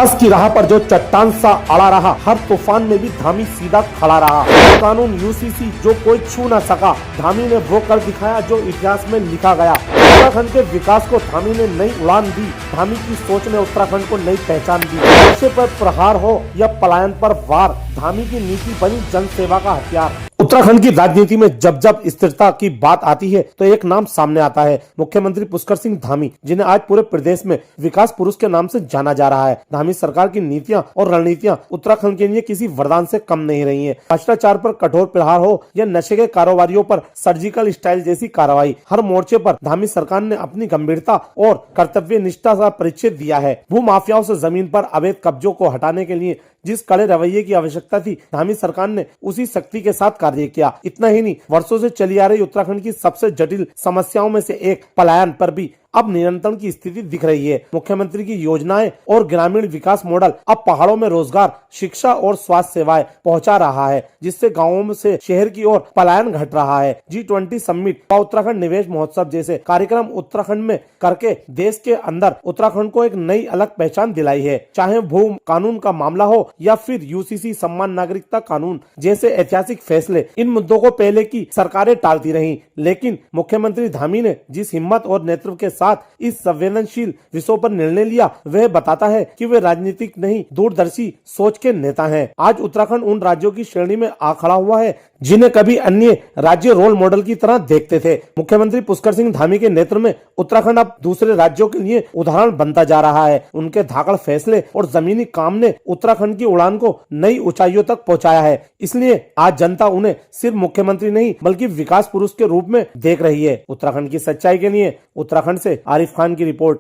विकास की राह पर जो चट्टान सा अड़ा रहा, हर तूफान में भी धामी सीधा खड़ा रहा। कानून यूसीसी जो कोई छू न सका, धामी ने वो कर दिखाया जो इतिहास में लिखा गया। उत्तराखंड के विकास को धामी ने नई उड़ान दी। धामी की सोच ने उत्तराखंड को नई पहचान दी। नशे पर प्रहार हो या पलायन पर वार, धामी की नीति बनी जन सेवा का हथियार। उत्तराखंड की राजनीति में जब जब स्थिरता की बात आती है तो एक नाम सामने आता है, मुख्यमंत्री पुष्कर सिंह धामी, जिन्हें आज पूरे प्रदेश में विकास पुरुष के नाम से जाना जा रहा है। धामी सरकार की नीतियां और रणनीतियां उत्तराखंड के लिए किसी वरदान से कम नहीं रही हैं। भ्रष्टाचार पर कठोर प्रहार हो या नशे के कारोबारियों पर सर्जिकल स्ट्राइक जैसी कार्रवाई, हर मोर्चे पर धामी सरकार ने अपनी गंभीरता और कर्तव्य निष्ठा का परिचय दिया है। भू माफियाओं से जमीन पर अवैध कब्जों को हटाने के लिए जिस कड़े रवैये की आवश्यकता थी, धामी सरकार ने उसी शक्ति के साथ कार्य किया। इतना ही नहीं, वर्षों से चली आ रही उत्तराखंड की सबसे जटिल समस्याओं में से एक पलायन पर भी अब नियंत्रण की स्थिति दिख रही है। मुख्यमंत्री की योजनाएं और ग्रामीण विकास मॉडल अब पहाड़ों में रोजगार, शिक्षा और स्वास्थ्य सेवाएं पहुंचा रहा है, जिससे गांवों से शहर की ओर पलायन घट रहा है। G20 समिट व उत्तराखंड निवेश महोत्सव जैसे कार्यक्रम उत्तराखंड में करके देश के अंदर उत्तराखंड को एक नई अलग पहचान दिलाई है। चाहे भू कानून का मामला हो या फिर यूसीसी सम्मान नागरिकता कानून जैसे ऐतिहासिक फैसले, इन मुद्दों को पहले की सरकारें टालती रहीं, लेकिन मुख्यमंत्री धामी ने जिस हिम्मत और नेतृत्व के साथ इस संवेदनशील विषयों पर निर्णय लिया, वह बताता है कि वे राजनीतिक नहीं, दूरदर्शी सोच के नेता हैं। आज उत्तराखंड उन राज्यों की श्रेणी में आ खड़ा हुआ है जिन्हें कभी अन्य राज्य रोल मॉडल की तरह देखते थे। मुख्यमंत्री पुष्कर सिंह धामी के नेतृत्व में उत्तराखंड अब दूसरे राज्यों के लिए उदाहरण बनता जा रहा है। उनके धाकड़ फैसले और जमीनी काम ने उत्तराखंड की उड़ान को नई ऊंचाइयों तक पहुंचाया है। इसलिए आज जनता उन्हें सिर्फ मुख्यमंत्री नहीं बल्कि विकास पुरुष के रूप में देख रही है। उत्तराखंड की सच्चाई के लिए उत्तराखंड से आरिफ खान की रिपोर्ट।